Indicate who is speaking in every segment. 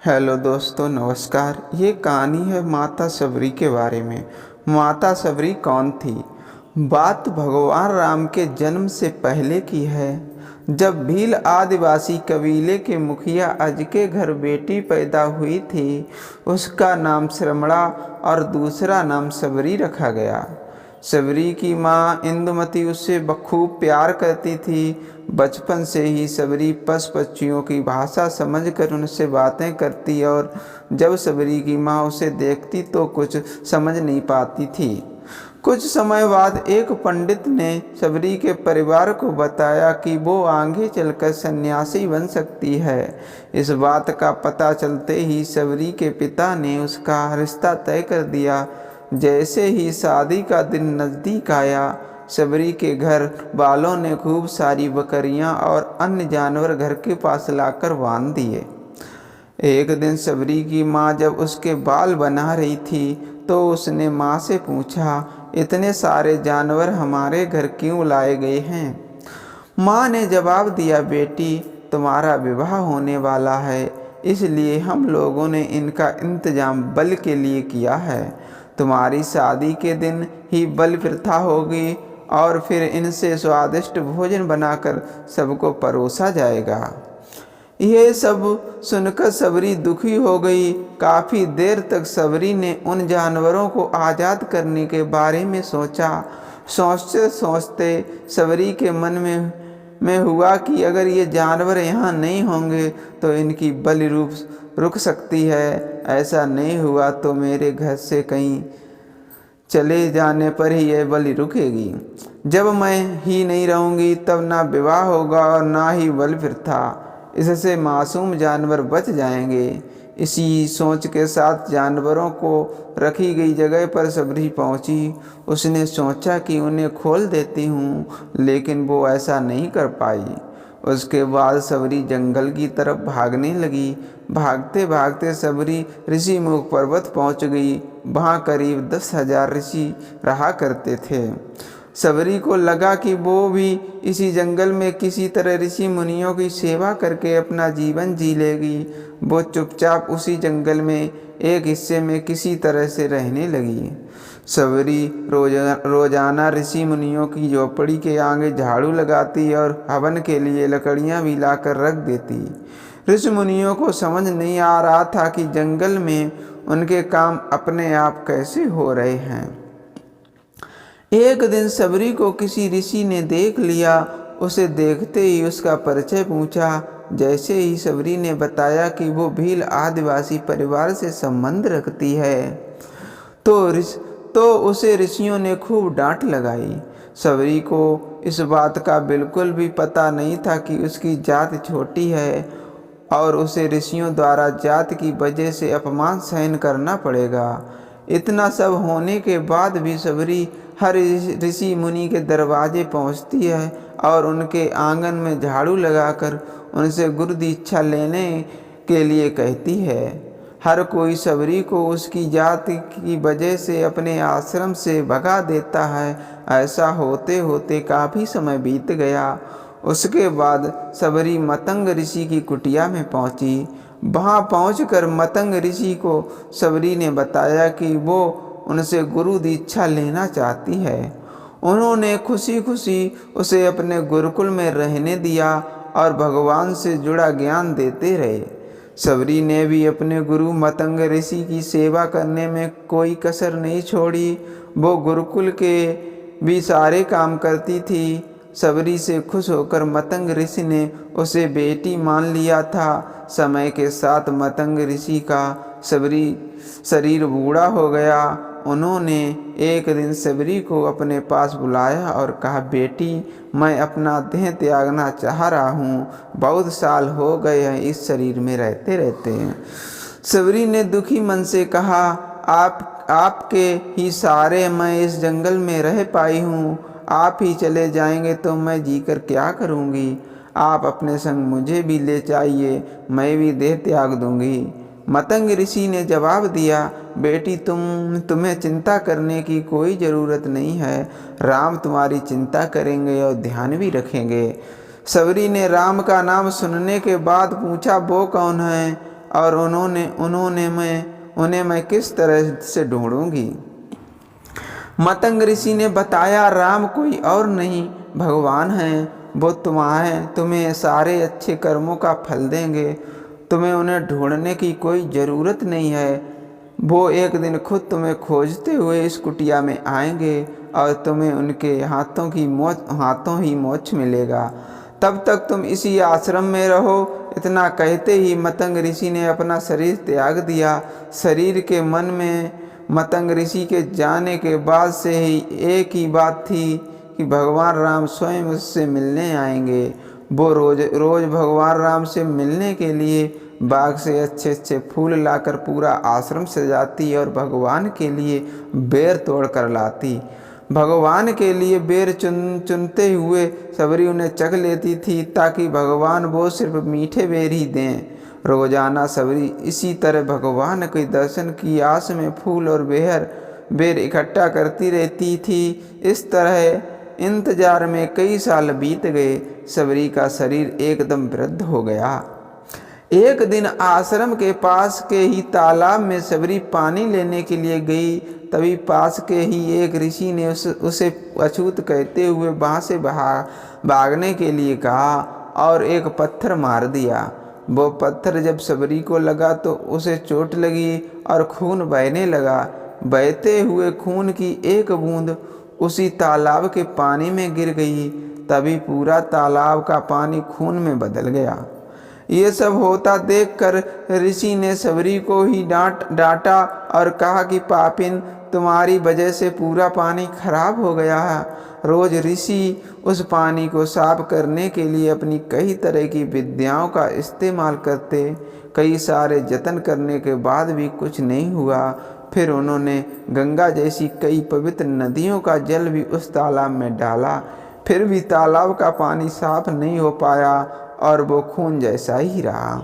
Speaker 1: Hello दोस्तों, नमस्कार। ये कहानी है माता सबरी के बारे में। माता सबरी कौन थी? बात भगवान राम के जन्म से पहले की है, जब भील आदिवासी कबीले के मुखिया अज के घर बेटी पैदा हुई थी। उसका नाम श्रमणा और दूसरा नाम सबरी रखा गया। सबरी की माँ इंदुमती उससे बखूब प्यार करती थी। बचपन से ही सबरी पशु पक्षियों की भाषा समझकर उनसे बातें करती और जब सबरी की माँ उसे देखती तो कुछ समझ नहीं पाती थी। कुछ समय बाद एक पंडित ने सबरी के परिवार को बताया कि वो आगे चलकर सन्यासी बन सकती है। इस बात का पता चलते ही सबरी के पिता ने उसका रिश्ता तय कर दिया। जैसे ही शादी का दिन नज़दीक आया, सबरी के घर वालों ने खूब सारी बकरियां और अन्य जानवर घर के पास लाकर बांध दिए। एक दिन सबरी की माँ जब उसके बाल बना रही थी तो उसने माँ से पूछा, इतने सारे जानवर हमारे घर क्यों लाए गए हैं? माँ ने जवाब दिया, बेटी, तुम्हारा विवाह होने वाला है, इसलिए हम लोगों ने इनका इंतजाम बलि के लिए किया है। तुम्हारी शादी के दिन ही बलि प्रथा होगी और फिर इनसे स्वादिष्ट भोजन बनाकर सबको परोसा जाएगा। यह सब सुनकर सबरी दुखी हो गई। काफ़ी देर तक सबरी ने उन जानवरों को आज़ाद करने के बारे में सोचा। सोचते सोचते सबरी के मन में हुआ कि अगर ये जानवर यहाँ नहीं होंगे तो इनकी बलि रुक सकती है। ऐसा नहीं हुआ तो मेरे घर से कहीं चले जाने पर ही यह बलि रुकेगी। जब मैं ही नहीं रहूँगी तब ना विवाह होगा और ना ही बलि प्रथा। इससे मासूम जानवर बच जाएंगे। इसी सोच के साथ जानवरों को रखी गई जगह पर सबरी पहुंची। उसने सोचा कि उन्हें खोल देती हूँ, लेकिन वो ऐसा नहीं कर पाई। उसके बाद सबरी जंगल की तरफ भागने लगी। भागते भागते सबरी ऋषि मुख पर्वत पहुंच गई। वहाँ करीब 10,000 ऋषि रहा करते थे। सबरी को लगा कि वो भी इसी जंगल में किसी तरह ऋषि मुनियों की सेवा करके अपना जीवन जी लेगी। वो चुपचाप उसी जंगल में एक हिस्से में किसी तरह से रहने लगी। सबरी रोजाना ऋषि मुनियों की झोपड़ी के आगे झाड़ू लगाती और हवन के लिए लकड़ियां भी लाकर रख देती। ऋषि मुनियों को समझ नहीं आ रहा था कि जंगल में उनके काम अपने आप कैसे हो रहे हैं। एक दिन सबरी को किसी ऋषि ने देख लिया। उसे देखते ही उसका परिचय पूछा। जैसे ही सबरी ने बताया कि वो भील आदिवासी परिवार से संबंध रखती है तो उसे ऋषियों ने खूब डांट लगाई। सबरी को इस बात का बिल्कुल भी पता नहीं था कि उसकी जात छोटी है और उसे ऋषियों द्वारा जात की वजह से अपमान सहन करना पड़ेगा। इतना सब होने के बाद भी सबरी हर ऋषि मुनि के दरवाजे पहुंचती है और उनके आंगन में झाड़ू लगाकर उनसे गुरु दीक्षा लेने के लिए कहती है। हर कोई सबरी को उसकी जाति की वजह से अपने आश्रम से भगा देता है। ऐसा होते होते काफ़ी समय बीत गया। उसके बाद सबरी मतंग ऋषि की कुटिया में पहुंची। वहां पहुंचकर मतंग ऋषि को सबरी ने बताया कि वो उनसे गुरु दीक्षा लेना चाहती है। उन्होंने खुशी खुशी उसे अपने गुरुकुल में रहने दिया और भगवान से जुड़ा ज्ञान देते रहे। सबरी ने भी अपने गुरु मतंग ऋषि की सेवा करने में कोई कसर नहीं छोड़ी। वो गुरुकुल के भी सारे काम करती थी। सबरी से खुश होकर मतंग ऋषि ने उसे बेटी मान लिया था। समय के साथ मतंग ऋषि का सबरी शरीर बूढ़ा हो गया। उन्होंने एक दिन सबरी को अपने पास बुलाया और कहा, बेटी, मैं अपना देह त्यागना चाह रहा हूँ। बहुत साल हो गए हैं इस शरीर में रहते रहते। सबरी ने दुखी मन से कहा, आपके ही सहारे मैं इस जंगल में रह पाई हूँ। आप ही चले जाएंगे तो मैं जीकर क्या करूँगी? आप अपने संग मुझे भी ले जाइए, मैं भी देह त्याग दूंगी। मतंग ऋषि ने जवाब दिया, बेटी, तुम्हें चिंता करने की कोई ज़रूरत नहीं है। राम तुम्हारी चिंता करेंगे और ध्यान भी रखेंगे। सबरी ने राम का नाम सुनने के बाद पूछा, वो कौन है और उन्हें मैं किस तरह से ढूंढूंगी। मतंग ऋषि ने बताया, राम कोई और नहीं भगवान हैं। वो तुम्हें सारे अच्छे कर्मों का फल देंगे। तुम्हें उन्हें ढूंढने की कोई ज़रूरत नहीं है। वो एक दिन खुद तुम्हें खोजते हुए इस कुटिया में आएंगे और तुम्हें उनके हाथों ही मोक्ष मिलेगा। तब तक तुम इसी आश्रम में रहो। इतना कहते ही मतंग ऋषि ने अपना शरीर त्याग दिया। शरीर के मन में मतंग ऋषि के जाने के बाद से ही एक ही बात थी कि भगवान राम स्वयं उससे मिलने आएंगे। वो रोज भगवान राम से मिलने के लिए बाग से अच्छे अच्छे फूल लाकर पूरा आश्रम सजाती और भगवान के लिए बेर तोड़ कर लाती। भगवान के लिए बेर चुनते हुए सबरी उन्हें चख लेती थी ताकि भगवान वो सिर्फ मीठे बेर ही दें। रोजाना सबरी इसी तरह भगवान के दर्शन की आस में फूल और बेर इकट्ठा करती रहती थी। इस तरह इंतजार में कई साल बीत गए। सबरी का शरीर एकदम वृद्ध हो गया। एक दिन आश्रम के पास के ही तालाब में सबरी पानी लेने के लिए गई। तभी पास के ही एक ऋषि ने उसे अछूत कहते हुए वहाँ से भागने के लिए कहा और एक पत्थर मार दिया। वो पत्थर जब सबरी को लगा तो उसे चोट लगी और खून बहने लगा। बहते हुए खून की एक बूंद उसी तालाब के पानी में गिर गई। तभी पूरा तालाब का पानी खून में बदल गया। ये सब होता देखकर ऋषि ने सबरी को ही डांटा और कहा कि पापिन, तुम्हारी वजह से पूरा पानी खराब हो गया है। रोज ऋषि उस पानी को साफ करने के लिए अपनी कई तरह की विद्याओं का इस्तेमाल करते। कई सारे जतन करने के बाद भी कुछ नहीं हुआ। फिर उन्होंने गंगा जैसी कई पवित्र नदियों का जल भी उस तालाब में डाला। फिर भी तालाब का पानी साफ नहीं हो पाया और वो खून जैसा ही रहा।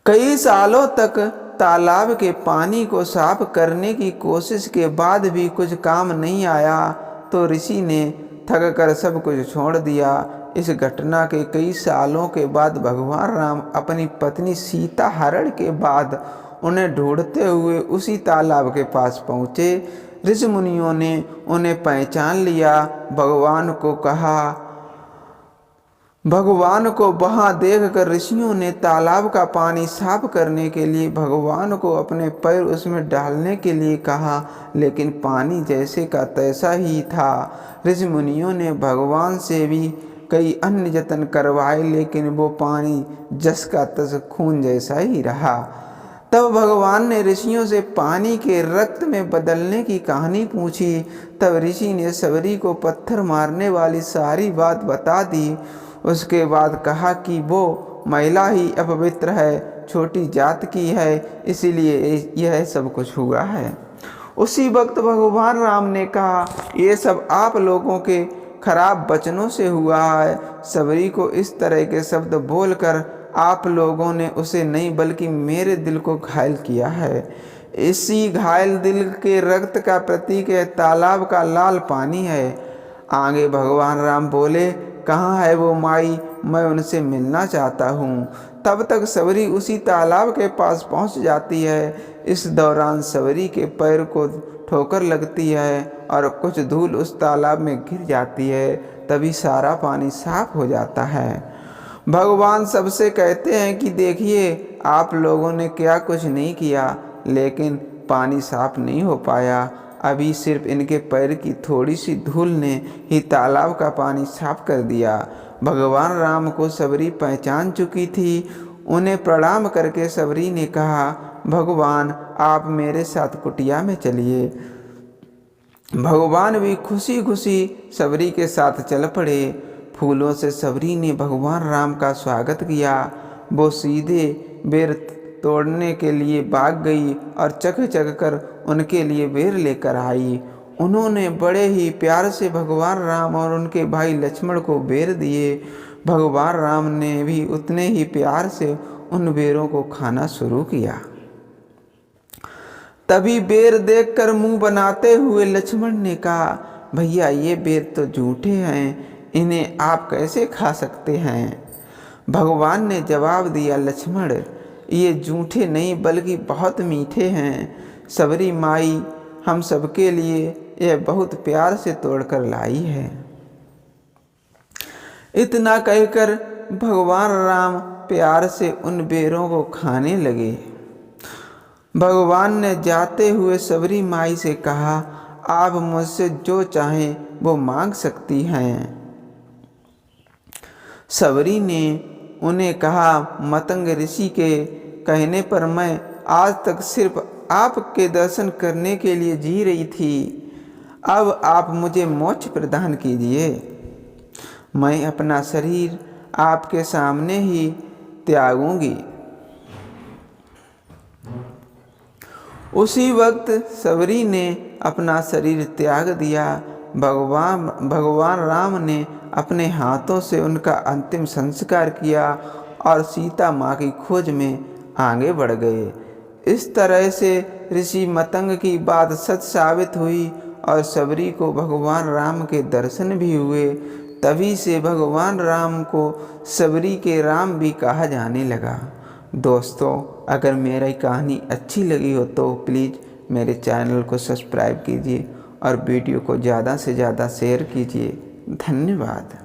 Speaker 1: कई सालों तक तालाब के पानी को साफ करने की कोशिश के बाद भी कुछ काम नहीं आया तो ऋषि ने थक कर सब कुछ छोड़ दिया। इस घटना के कई सालों के बाद भगवान राम अपनी पत्नी सीता हरण के बाद उन्हें ढूंढते हुए उसी तालाब के पास पहुँचे। ऋषि मुनियों ने उन्हें पहचान लिया। भगवान को वहां देखकर ऋषियों ने तालाब का पानी साफ करने के लिए भगवान को अपने पैर उसमें डालने के लिए कहा, लेकिन पानी जैसे का तैसा ही था। ऋषि मुनियों ने भगवान से भी कई अन्य यत्न करवाए, लेकिन वो पानी जस का तस खून जैसा ही रहा। तब भगवान ने ऋषियों से पानी के रक्त में बदलने की कहानी पूछी। तब ऋषि ने सबरी को पत्थर मारने वाली सारी बात बता दी। उसके बाद कहा कि वो महिला ही अपवित्र है, छोटी जात की है, इसीलिए यह सब कुछ हुआ है। उसी वक्त भगवान राम ने कहा, ये सब आप लोगों के खराब वचनों से हुआ है। सबरी को इस तरह के शब्द बोलकर आप लोगों ने उसे नहीं बल्कि मेरे दिल को घायल किया है। इसी घायल दिल के रक्त का प्रतीक है तालाब का लाल पानी है। आगे भगवान राम बोले, कहाँ है वो माई, मैं उनसे मिलना चाहता हूँ। तब तक सबरी उसी तालाब के पास पहुँच जाती है। इस दौरान सबरी के पैर को ठोकर लगती है और कुछ धूल उस तालाब में गिर जाती है। तभी सारा पानी साफ हो जाता है। भगवान सबसे कहते हैं कि देखिए, आप लोगों ने क्या कुछ नहीं किया, लेकिन पानी साफ नहीं हो पाया। अभी सिर्फ इनके पैर की थोड़ी सी धूल ने ही तालाब का पानी साफ कर दिया। भगवान राम को सबरी पहचान चुकी थी। उन्हें प्रणाम करके सबरी ने कहा, भगवान आप मेरे साथ कुटिया में चलिए। भगवान भी खुशी खुशी सबरी के साथ चल पड़े। फूलों से सबरी ने भगवान राम का स्वागत किया। वो सीधे बेर तोड़ने के लिए भाग गई और चक कर उनके लिए बेर लेकर आई। उन्होंने बड़े ही प्यार से भगवान राम और उनके भाई लक्ष्मण को बेर दिए। भगवान राम ने भी उतने ही प्यार से उन बेरों को खाना शुरू किया। तभी बेर देखकर मुंह बनाते हुए लक्ष्मण ने कहा, भैया ये बेर तो झूठे हैं, इन्हें आप कैसे खा सकते हैं। भगवान ने जवाब दिया, लक्ष्मण ये जूठे नहीं बल्कि बहुत मीठे हैं। सबरी माई हम सबके लिए यह बहुत प्यार से तोड़कर लाई है। इतना कहकर भगवान राम प्यार से उन बेरों को खाने लगे। भगवान ने जाते हुए सबरी माई से कहा, आप मुझसे जो चाहें वो मांग सकती हैं। सबरी ने उन्हें कहा, मतंग ऋषि के कहने पर मैं आज तक सिर्फ आपके दर्शन करने के लिए जी रही थी। अब आप मुझे मोक्ष प्रदान कीजिए। मैं अपना शरीर आपके सामने ही त्यागूंगी। उसी वक्त सबरी ने अपना शरीर त्याग दिया। भगवान राम ने अपने हाथों से उनका अंतिम संस्कार किया और सीता माँ की खोज में आगे बढ़ गए। इस तरह से ऋषि मतंग की बात सच साबित हुई और सबरी को भगवान राम के दर्शन भी हुए। तभी से भगवान राम को सबरी के राम भी कहा जाने लगा। दोस्तों, अगर मेरी कहानी अच्छी लगी हो तो प्लीज़ मेरे चैनल को सब्सक्राइब कीजिए और वीडियो को ज़्यादा से ज़्यादा शेयर कीजिए। धन्यवाद।